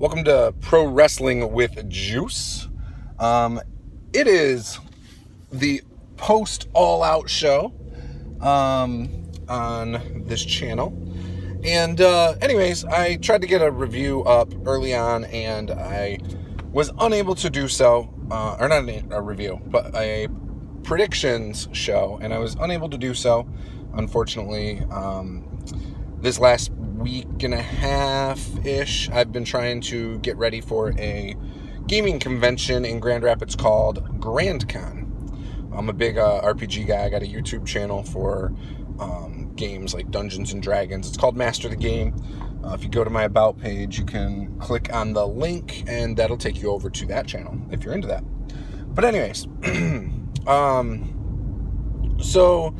Welcome to Pro Wrestling with Juice. It is the post All Out show on this channel. And anyways, I tried to get a review up early on, and I was unable to do so. Or not a review, but a predictions show, and I was unable to do so, unfortunately. This last week and a half-ish, I've been trying to get ready for a gaming convention in Grand Rapids called GrandCon. I'm a big RPG guy. I got a YouTube channel for games like Dungeons & Dragons. It's called Master the Game. If you go to my About page, you can click on the link, and that'll take you over to that channel if you're into that. But anyways, so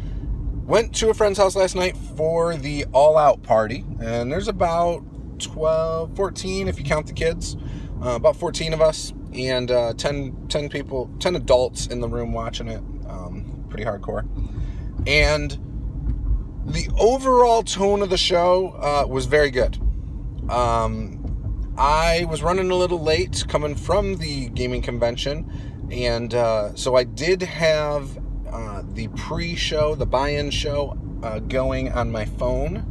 went to a friend's house last night for the All Out party, and there's about 14 if you count the kids, about 14 of us, and 10 people, 10 adults in the room watching it, pretty hardcore. And the overall tone of the show was very good. I was running a little late coming from the gaming convention, and so I did have the pre-show, the buy-in show, going on my phone.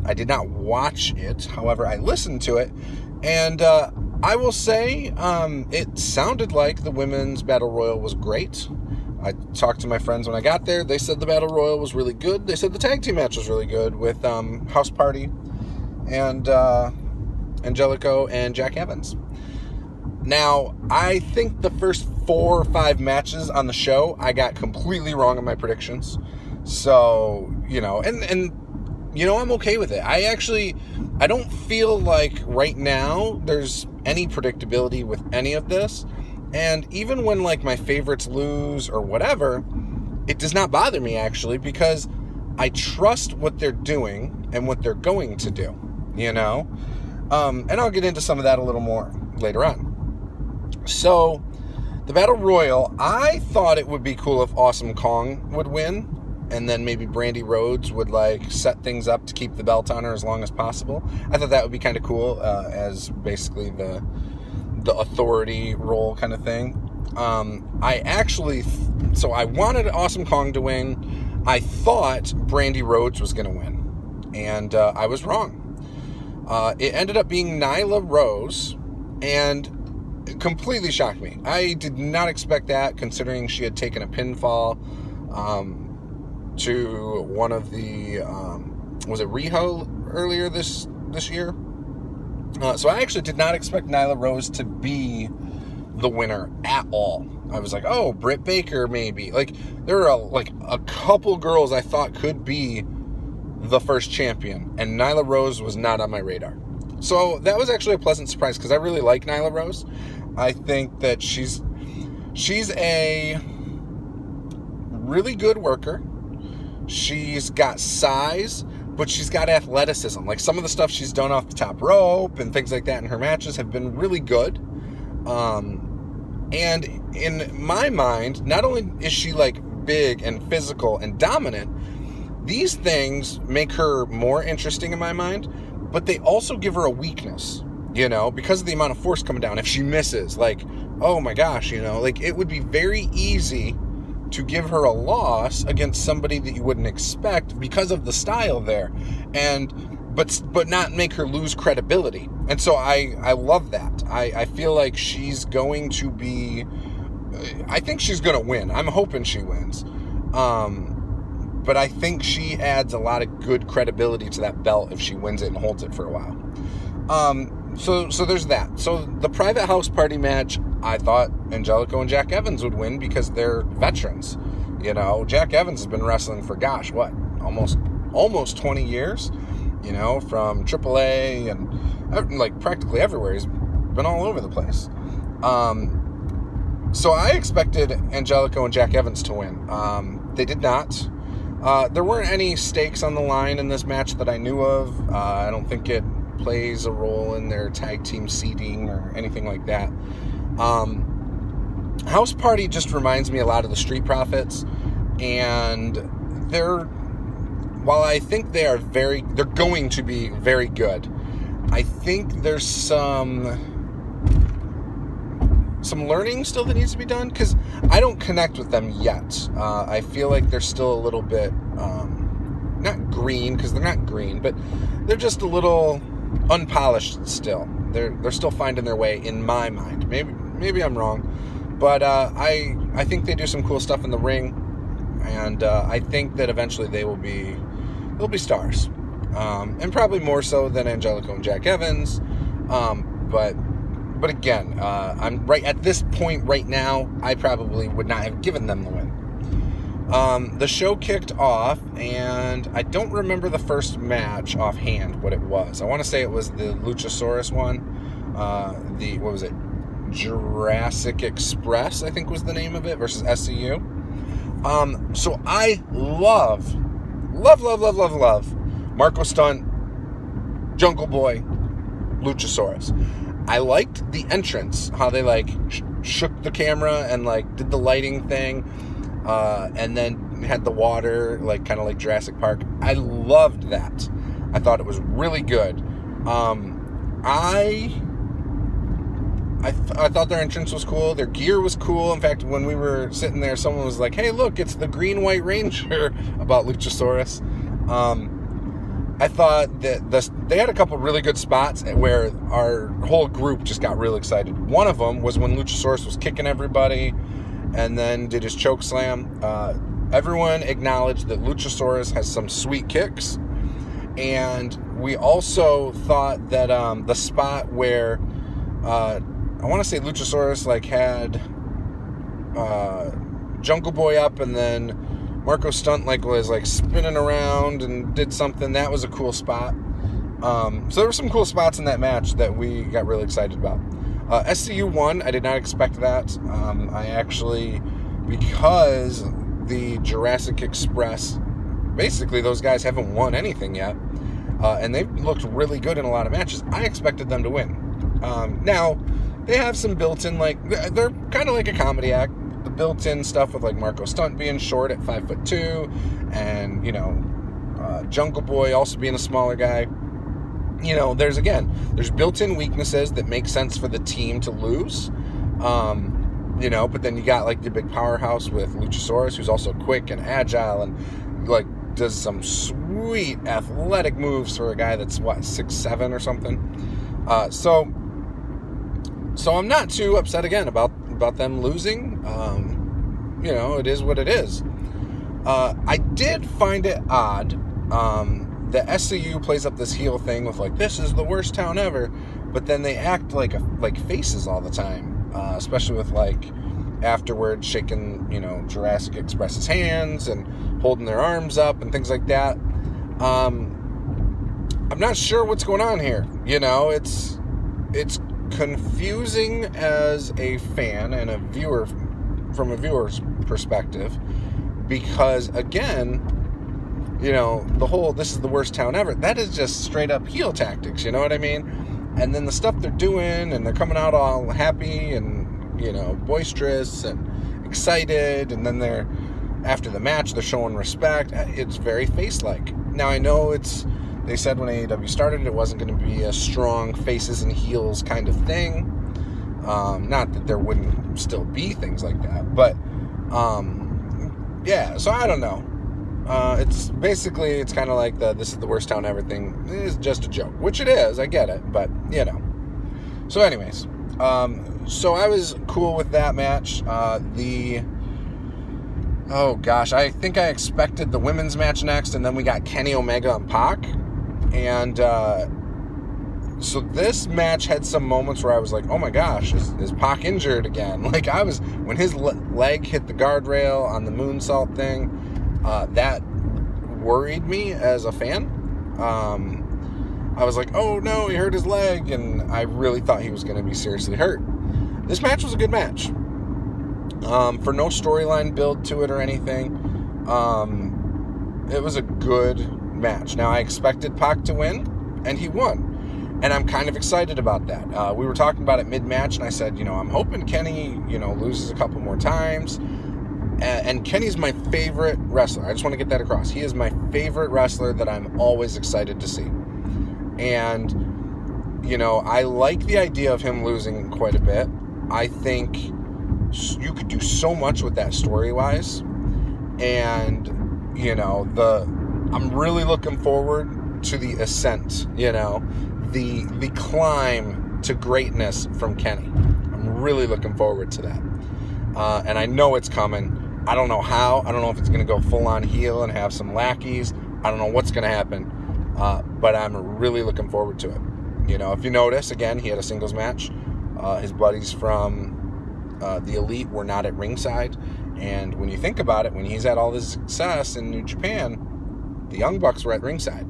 I did not watch it, however, I listened to it, and I will say it sounded like the women's Battle Royal was great. I talked to my friends when I got there. They said the Battle Royal was really good. They said the tag team match was really good with House Party and Angelico and Jack Evans. Now, I think the first 4 or 5 matches on the show, I got completely wrong in my predictions. So, and I'm okay with it. I don't feel like right now there's any predictability with any of this. And even when, my favorites lose or whatever, it does not bother me, actually, because I trust what they're doing and what they're going to do, And I'll get into some of that a little more later on. So, the Battle Royal, I thought it would be cool if Awesome Kong would win, and then maybe Brandy Rhodes would, set things up to keep the belt on her as long as possible. I thought that would be kind of cool, as basically the authority role kind of thing. So I wanted Awesome Kong to win. I thought Brandy Rhodes was going to win, and I was wrong. It ended up being Nyla Rose, and it completely shocked me. I did not expect that, considering she had taken a pinfall to one of the was it Riho earlier this year. So I actually did not expect Nyla Rose to be the winner at all. I was like, oh, Britt Baker maybe. There were a couple girls I thought could be the first champion, and Nyla Rose was not on my radar. So that was actually a pleasant surprise, because I really like Nyla Rose. I think that she's a really good worker. She's got size, but she's got athleticism. Some of the stuff she's done off the top rope and things like that in her matches have been really good. And in my mind, not only is she big and physical and dominant, these things make her more interesting in my mind, but they also give her a weakness, because of the amount of force coming down. If she misses, oh my gosh, it would be very easy to give her a loss against somebody that you wouldn't expect because of the style there, but not make her lose credibility. And so I love that. I feel like she's going to be, I think she's going to win. I'm hoping she wins. But I think she adds a lot of good credibility to that belt if she wins it and holds it for a while. So there's that. So the private house party match, I thought Angelico and Jack Evans would win because they're veterans. Jack Evans has been wrestling for, almost 20 years, from AAA and practically everywhere. He's been all over the place. So I expected Angelico and Jack Evans to win. They did not. There weren't any stakes on the line in this match that I knew of. I don't think it plays a role in their tag team seeding or anything like that. House Party just reminds me a lot of the Street Profits, and while I think they're going to be very good, I think there's some learning still that needs to be done, because I don't connect with them yet. I feel like they're still a little bit, not green, because they're not green, but they're just a little unpolished still. They're still finding their way in my mind. Maybe I'm wrong, but I think they do some cool stuff in the ring, and I think that eventually they'll be stars, and probably more so than Angelico and Jack Evans, But again, I'm right at this point right now, I probably would not have given them the win. The show kicked off, and I don't remember the first match offhand what it was. I want to say it was the Luchasaurus one. What was it? Jurassic Express, I think was the name of it, versus SCU. So I love Marco Stunt, Jungle Boy, Luchasaurus. I liked the entrance, how they shook the camera and did the lighting thing, and then had the water kind of like Jurassic Park. I loved that. I thought it was really good. I thought their entrance was cool. Their gear was cool. In fact, when we were sitting there, someone was like, "Hey, look, it's the Green White Ranger," about Luchasaurus. I thought that they had a couple really good spots where our whole group just got real excited. One of them was when Luchasaurus was kicking everybody and then did his choke slam. Everyone acknowledged that Luchasaurus has some sweet kicks. And we also thought that the spot where I want to say Luchasaurus had Jungle Boy up, and then Marco Stunt was spinning around and did something. That was a cool spot. So there were some cool spots in that match that we got really excited about. SCU won. I did not expect that. I actually, because the Jurassic Express, basically those guys haven't won anything yet, and they've looked really good in a lot of matches. I expected them to win. Now they have some built-in, they're kind of like a comedy act. The built-in stuff with Marco Stunt being short at 5'2", and Jungle Boy also being a smaller guy. There's built-in weaknesses that make sense for the team to lose. But then you got the big powerhouse with Luchasaurus, who's also quick and agile and does some sweet athletic moves for a guy that's 6'7" or something. So I'm not too upset again about them losing. It is what it is. I did find it odd. The SCU plays up this heel thing with this is the worst town ever, but then they act like faces all the time, especially with afterwards shaking Jurassic Express's hands and holding their arms up and things like that. I'm not sure what's going on here. It's confusing as a fan and a viewer, from a viewer's perspective, because again, the whole "this is the worst town ever," that is just straight up heel tactics, you know what I mean? And then the stuff they're doing, and they're coming out all happy and boisterous and excited, and then after the match they're showing respect. It's very face-like. Now I know they said when AEW started it wasn't going to be a strong faces and heels kind of thing. Not that there wouldn't still be things like that, but yeah, so I don't know. It's kind of like "this is the worst town ever" thing is just a joke, which it is. I get it, but So anyways, so I was cool with that match. Oh gosh, I think I expected the women's match next, and then we got Kenny Omega and Pac. And so this match had some moments where I was like, oh my gosh, is Pac injured again? When his leg hit the guardrail on the moonsault thing, that worried me as a fan. I was like, oh no, he hurt his leg, and I really thought he was going to be seriously hurt. This match was a good match. For no storyline build to it or anything, it was a good match. Now, I expected Pac to win, and he won, and I'm kind of excited about that. We were talking about it mid-match, and I said, I'm hoping Kenny, loses a couple more times, and Kenny's my favorite wrestler. I just want to get that across. He is my favorite wrestler that I'm always excited to see, and I like the idea of him losing quite a bit. I think you could do so much with that story-wise. And, I'm really looking forward to the ascent, the climb to greatness from Kenny. I'm really looking forward to that. And I know it's coming. I don't know how. I don't know if it's going to go full-on heel and have some lackeys. I don't know what's going to happen. But I'm really looking forward to it. If you notice, again, he had a singles match. His buddies from the Elite were not at ringside. And when you think about it, when he's had all this success in New Japan, the Young Bucks were at ringside.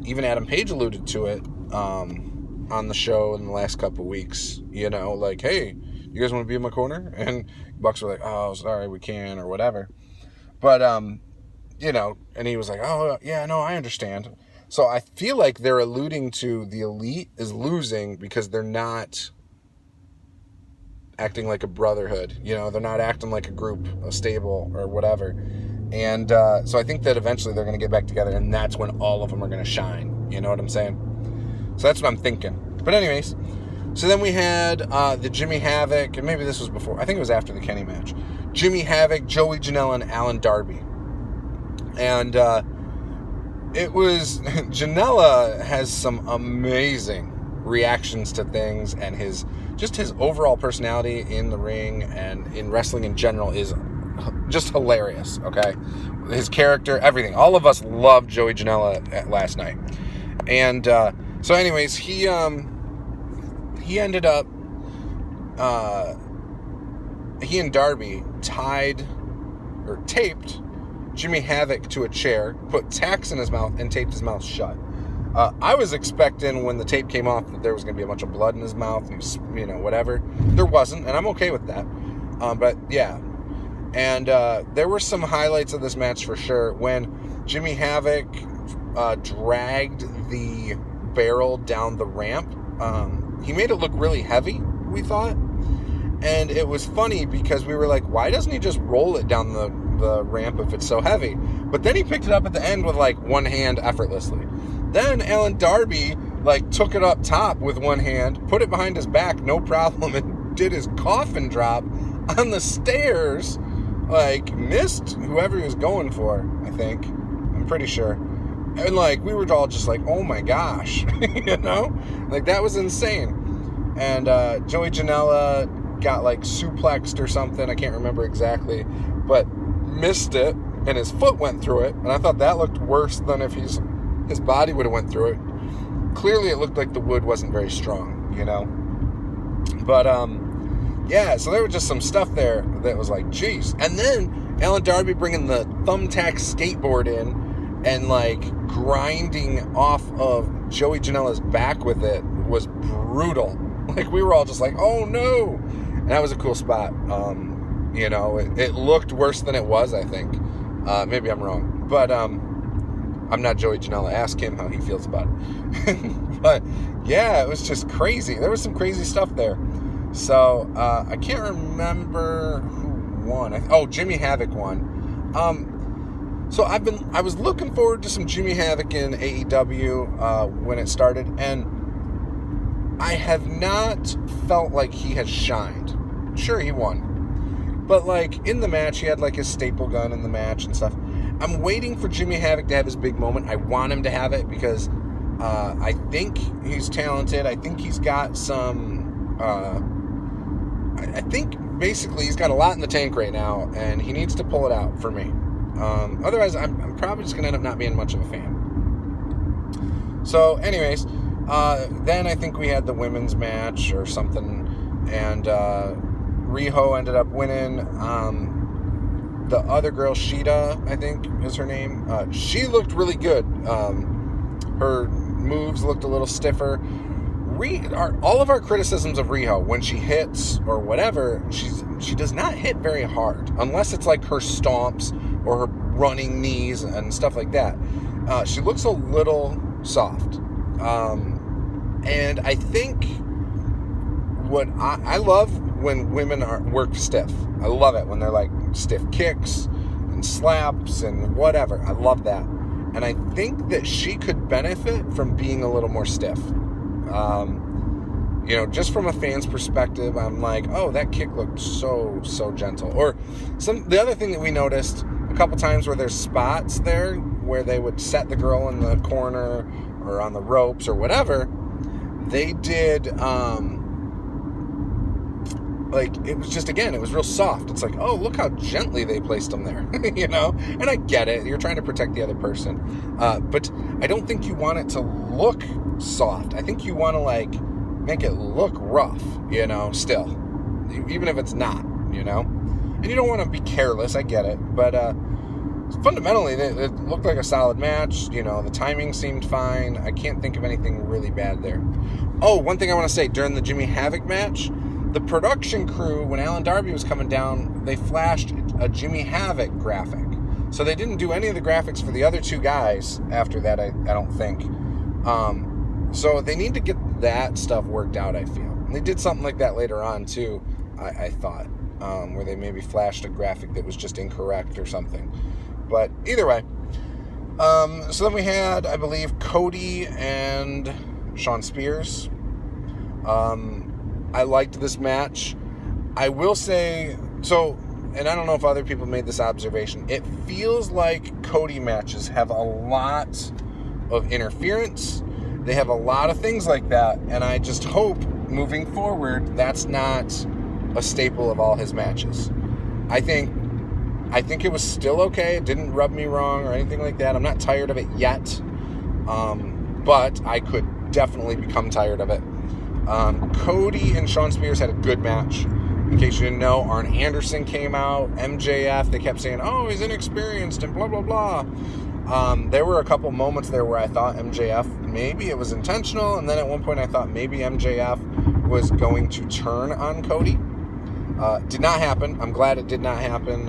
Even Adam Page alluded to it on the show in the last couple weeks. Like, hey, you guys want to be in my corner? And Bucks were like, oh, sorry, we can, or whatever. But, and he was like, oh, yeah, no, I understand. So I feel like they're alluding to the Elite is losing because they're not acting like a brotherhood. They're not acting like a group, a stable, or whatever. And so I think that eventually they're going to get back together, and that's when all of them are going to shine. You know what I'm saying? So that's what I'm thinking. But anyways, so then we had the Jimmy Havoc, and maybe this was before. I think it was after the Kenny match. Jimmy Havoc, Joey Janela, and Alan Darby. And it was... Janela has some amazing reactions to things, and his overall personality in the ring and in wrestling in general is just hilarious, okay? His character, everything. All of us loved Joey Janela last night. And so anyways, he ended up... he and Darby taped Jimmy Havoc to a chair, put tacks in his mouth, and taped his mouth shut. I was expecting when the tape came off that there was going to be a bunch of blood in his mouth, and whatever. There wasn't, and I'm okay with that. But yeah. And there were some highlights of this match for sure. When Jimmy Havoc dragged the barrel down the ramp, he made it look really heavy, we thought. And it was funny because we were like, why doesn't he just roll it down the ramp if it's so heavy? But then he picked it up at the end with one hand effortlessly. Then Alan Darby took it up top with one hand, put it behind his back, no problem, and did his coffin drop on the stairs, missed whoever he was going for, I think. I'm pretty sure. And we were all just oh my gosh, that was insane. And Joey Janela got suplexed or something, I can't remember exactly, but missed it, and his foot went through it, and I thought that looked worse than if his body would have went through it. Clearly it looked like the wood wasn't very strong, But, yeah, so there was just some stuff there that was geez. And then Alan Darby bringing the thumbtack skateboard in and, grinding off of Joey Janela's back with it was brutal. We were all just oh no! And that was a cool spot. It looked worse than it was, I think. Maybe I'm wrong. But, I'm not Joey Janela. Ask him how he feels about it. But, yeah, it was just crazy. There was some crazy stuff there. So, I can't remember who won. Jimmy Havoc won. So I was looking forward to some Jimmy Havoc in AEW when it started, and I have not felt like he has shined. Sure, he won. But, in the match, he had, his staple gun in the match and stuff. I'm waiting for Jimmy Havoc to have his big moment. I want him to have it because I think he's talented. I think he's got some... I think, basically, he's got a lot in the tank right now, and he needs to pull it out for me. Otherwise, I'm probably just going to end up not being much of a fan. So, anyways, then I think we had the women's match or something, and Riho ended up winning. The other girl, Shida, I think is her name, she looked really good. Her moves looked a little stiffer. All of our criticisms of Riho, when she hits or whatever, she does not hit very hard, unless it's her stomps or her running knees and stuff like that. She looks a little soft. And I think what I love when women work stiff. I love it when they're stiff kicks and slaps and whatever. I love that. And I think that she could benefit from being a little more stiff. Just from a fan's perspective, I'm like, oh, that kick looked so gentle. Or the other thing that we noticed a couple times where there's spots there where they would set the girl in the corner or on the ropes or whatever, they did, it was just, again, it was real soft. It's like, oh, look how gently they placed them there, And I get it. You're trying to protect the other person. But I don't think you want it to look soft. I think you want to, make it look rough, still. Even if it's not, And you don't want to be careless. I get it. But fundamentally, it looked like a solid match. The timing seemed fine. I can't think of anything really bad there. Oh, one thing I want to say. During the Jimmy Havoc match, the production crew, when Alan Darby was coming down, they flashed a Jimmy Havoc graphic. So they didn't do any of the graphics for the other two guys after that, I don't think. So they need to get that stuff worked out, I feel. And they did something like that later on, too, I thought, where they maybe flashed a graphic that was just incorrect or something. But either way. So then we had, I believe, Cody and Shawn Spears. I liked this match. I will say, and I don't know if other people made this observation, it feels like Cody matches have a lot of interference. They have a lot of things like that, and I just hope, moving forward, that's not a staple of all his matches. I think it was still okay. It didn't rub me wrong or anything like that. I'm not tired of it yet, but I could definitely become tired of it. Cody and Shawn Spears had a good match. In case you didn't know, Arn Anderson came out. MJF, they kept saying, oh, he's inexperienced and blah, blah, blah. There were a couple moments there where I thought MJF, maybe it was intentional, and then at one point I thought maybe MJF was going to turn on Cody. Did not happen. I'm glad it did not happen.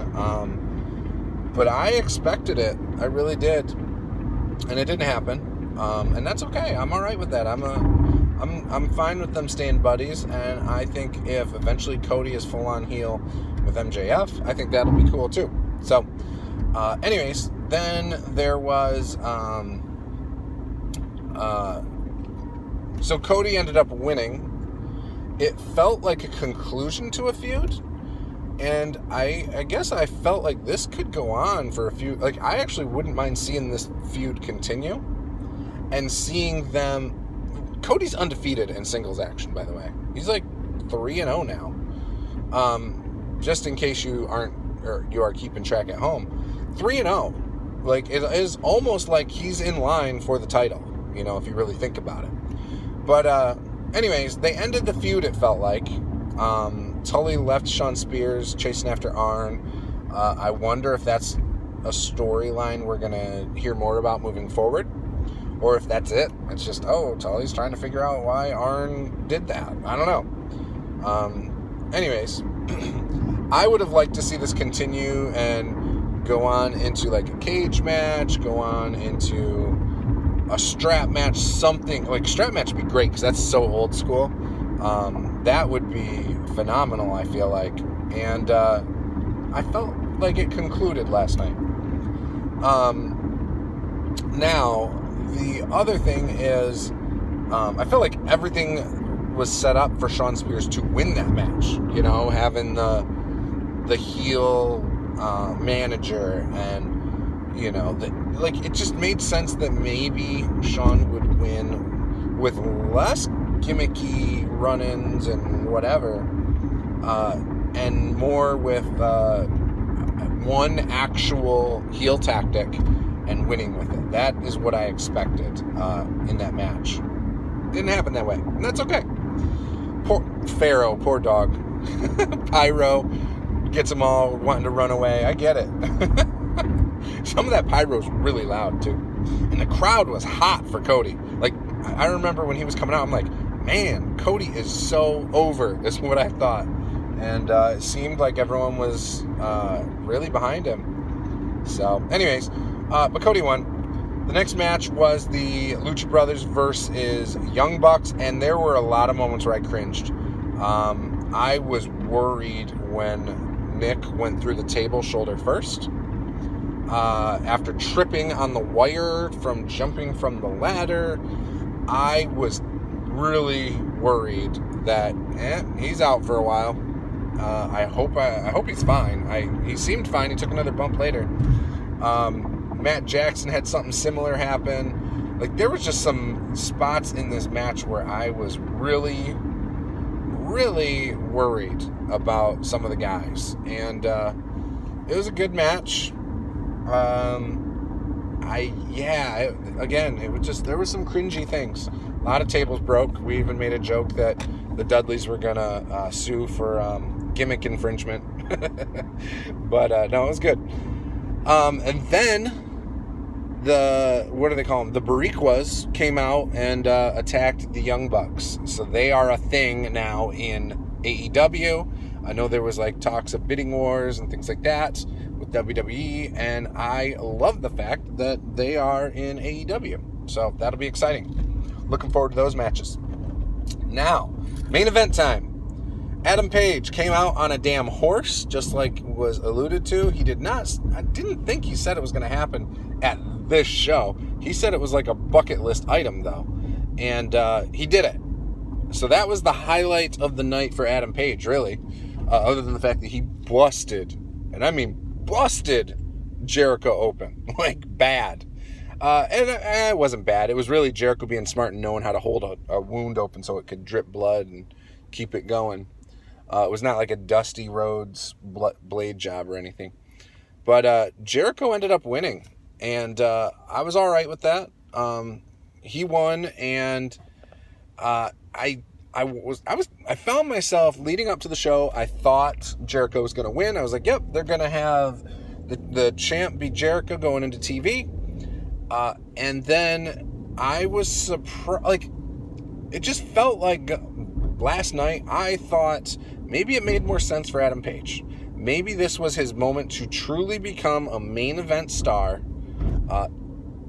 But I expected it. I really did. And it didn't happen. And that's okay. I'm all right with that. I'm fine with them staying buddies, and I think if eventually Cody is full-on heel with MJF, I think that'll be cool too. So, anyways, then there was, so Cody ended up winning. It felt like a conclusion to a feud, and I guess I felt like this could go on for a few, I actually wouldn't mind seeing this feud continue, and seeing them. Cody's undefeated in singles action, by the way. He's 3-0 now. Just in case you are keeping track at home. 3-0. It is almost like he's in line for the title, if you really think about it. But, anyways, they ended the feud, it felt like. Tully left Shawn Spears chasing after Arn. I wonder if that's a storyline we're going to hear more about moving forward. Or if that's it. It's just, Tully's trying to figure out why Arn did that. I don't know. Anyways, I would have liked to see this continue and go on into a cage match, go on into a strap match, something. Strap match would be great because that's so old school. That would be phenomenal, I feel like. And I felt like it concluded last night. Now, the other thing is, I feel like everything was set up for Shawn Spears to win that match. Having the heel manager, and it just made sense that maybe Shawn would win with less gimmicky run-ins and whatever, and more with one actual heel tactic and winning with it. That is what I expected in that match. Didn't happen that way, and that's okay. Poor Pharaoh, poor dog. Pyro gets them all wanting to run away. I get it. Some of that pyro's really loud too, and the crowd was hot for Cody. I remember when he was coming out, I'm like, man, Cody is so over, is what I thought. And it seemed like everyone was really behind him. So, anyways, but Cody won. The next match was the Lucha Brothers versus Young Bucks, and there were a lot of moments where I cringed. I was worried when Nick went through the table shoulder first. After tripping on the wire from jumping from the ladder, I was really worried that he's out for a while. I hope he's fine. He seemed fine. He took another bump later. Matt Jackson had something similar happen. Like, there was just some spots in this match where I was really, really worried about some of the guys. And it was a good match. Again, it was just, there were some cringy things. A lot of tables broke. We even made a joke that the Dudleys were gonna sue for gimmick infringement. But no, it was good. And then what do they call them? The Bariquas came out and attacked the Young Bucks. So they are a thing now in AEW. I know there was like talks of bidding wars and things like that with WWE, and I love the fact that they are in AEW. So that'll be exciting. Looking forward to those matches. Now, main event time. Adam Page came out on a damn horse, just like was alluded to. He did not, I didn't think he said it was going to happen at this show. He said it was like a bucket list item, though. And he did it. So that was the highlight of the night for Adam Page, really. Other than the fact that he busted, and I mean busted, Jericho open. Like, bad. And it wasn't bad. It was really Jericho being smart and knowing how to hold a wound open so it could drip blood and keep it going. It was not like a Dusty Rhodes blade job or anything. But Jericho ended up winning. And I was all right with that. He won, and I found myself leading up to the show. I thought Jericho was going to win. I was like, yep, they're going to have the champ be Jericho going into TV. And then I was surprised. Like, it just felt like last night I thought maybe it made more sense for Adam Page. Maybe this was his moment to truly become a main event star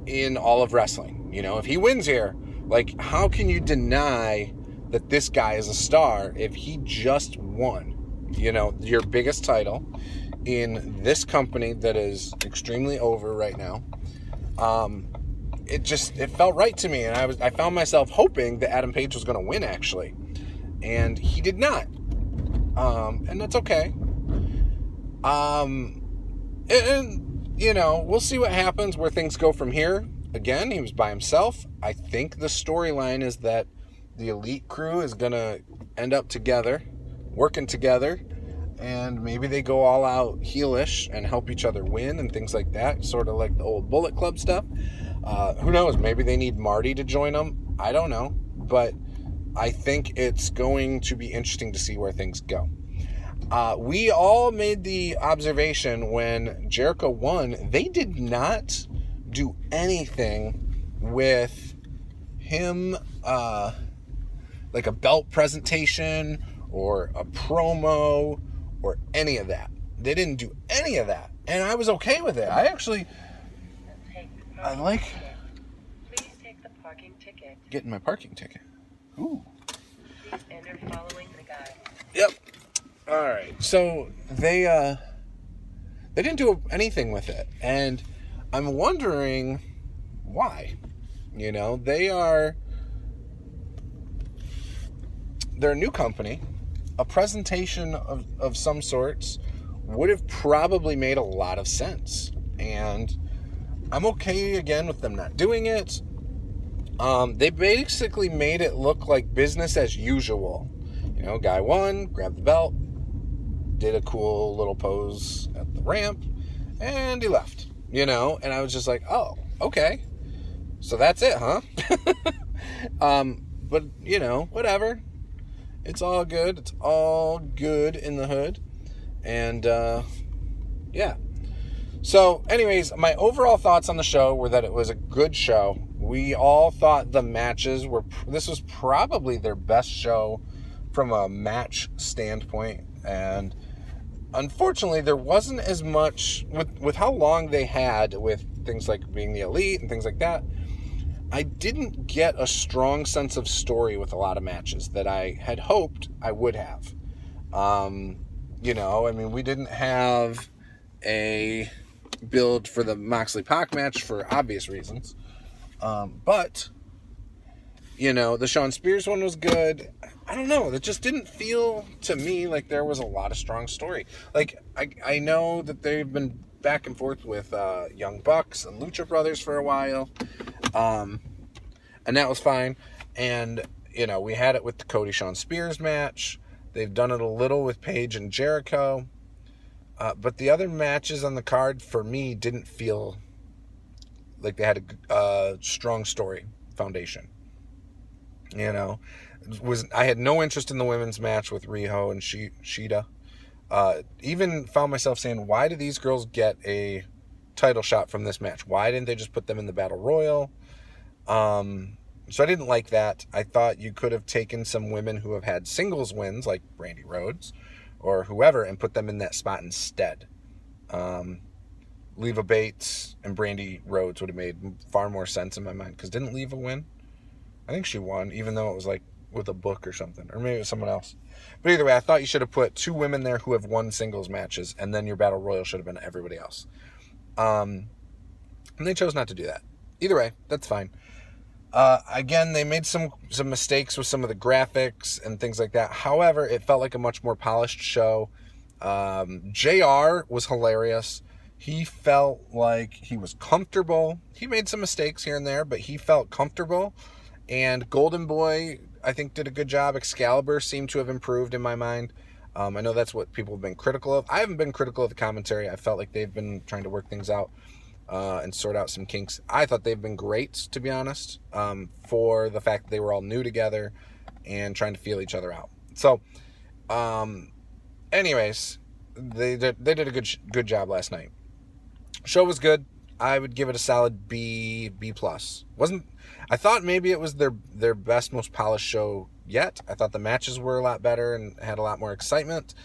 in all of wrestling. You know, if he wins here, like, how can you deny that this guy is a star if he just won, you know, your biggest title in this company that is extremely over right now? It felt right to me, and I found myself hoping that Adam Page was going to win, actually, and he did not. And that's okay. And you know, we'll see what happens, where things go from here. Again, he was by himself. I think the storyline is that the Elite crew is going to end up together, working together, and maybe they go all out heelish and help each other win and things like that, sort of like the old Bullet Club stuff. Who knows? Maybe they need Marty to join them. I don't know. But I think it's going to be interesting to see where things go. We all made the observation when Jericho won, they did not do anything with him, like a belt presentation or a promo or any of that. They didn't do any of that. And I was okay with it. I like Please take the parking ticket. Getting my parking ticket. Ooh. Please enter following the guide. Yep. All right. So they didn't do anything with it, and I'm wondering why. You know, they're a new company. A presentation of some sorts would have probably made a lot of sense, and I'm okay again with them not doing it. They basically made it look like business as usual. You know, guy won, grabbed the belt, did a cool little pose at the ramp, and he left. You know, and I was just like, oh, okay. So that's it, huh? But, you know, whatever. It's all good. It's all good in the hood. And, yeah. So, anyways, my overall thoughts on the show were that it was a good show. We all thought the matches this was probably their best show from a match standpoint. And unfortunately, there wasn't as much, with how long they had with things like being the Elite and things like that, I didn't get a strong sense of story with a lot of matches that I had hoped I would have. You know, I mean, we didn't have a build for the Moxley-Pac match for obvious reasons. But The Shawn Spears one was good. I don't know. It just didn't feel to me like there was a lot of strong story. Like, I know that they've been back and forth with Young Bucks and Lucha Brothers for a while. And that was fine. And, we had it with the Cody Shawn Spears match. They've done it a little with Paige and Jericho. But the other matches on the card, for me, didn't feel like they had a strong story foundation. I had no interest in the women's match with Riho and Shida. Even found myself saying, why do these girls get a title shot from this match? Why didn't they just put them in the Battle Royal? So I didn't like that. I thought you could have taken some women who have had singles wins, like Brandy Rhodes or whoever, and put them in that spot instead. Leva Bates and Brandy Rhodes would have made far more sense in my mind, because didn't Leva win? I think she won, even though it was like with a book or something, or maybe it was someone else. But either way, I thought you should have put 2 women there who have won singles matches, and then your Battle Royal should have been everybody else. And they chose not to do that. Either way, that's fine. Again, they made some mistakes with some of the graphics and things like that. However, it felt like a much more polished show. JR was hilarious. He felt like he was comfortable. He made some mistakes here and there, but he felt comfortable. And Golden Boy, I think, did a good job. Excalibur seemed to have improved in my mind. I know that's what people have been critical of. I haven't been critical of the commentary. I felt like they've been trying to work things out and sort out some kinks. I thought they've been great, to be honest, for the fact that they were all new together and trying to feel each other out. So, anyways, they did a good job last night. Show was good. I would give it a solid B+. I thought maybe it was their best, most polished show yet. I thought the matches were a lot better and had a lot more excitement.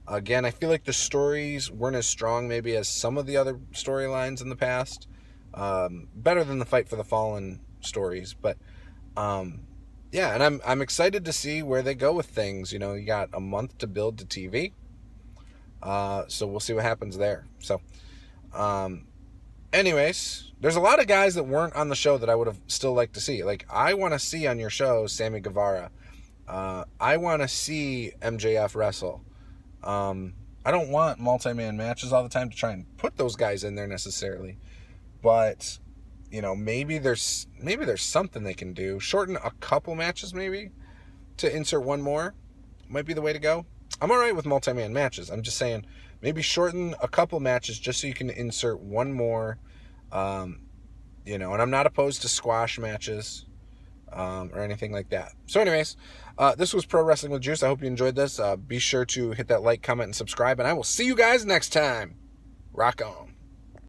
Again, I feel like the stories weren't as strong maybe as some of the other storylines in the past. Better than the Fight for the Fallen stories, but yeah, and I'm excited to see where they go with things. You got a month to build to TV, so we'll see what happens there. So, anyways, there's a lot of guys that weren't on the show that I would have still liked to see. Like, I want to see on your show Sammy Guevara. I want to see MJF wrestle. I don't want multi-man matches all the time to try and put those guys in there necessarily. But, maybe there's something they can do. Shorten a couple matches maybe to insert one more. Might be the way to go. I'm all right with multi-man matches. I'm just saying maybe shorten a couple matches just so you can insert one more. And I'm not opposed to squash matches or anything like that. So anyways, this was Pro Wrestling with Juice. I hope you enjoyed this. Be sure to hit that like, comment, and subscribe, and I will see you guys next time. Rock on.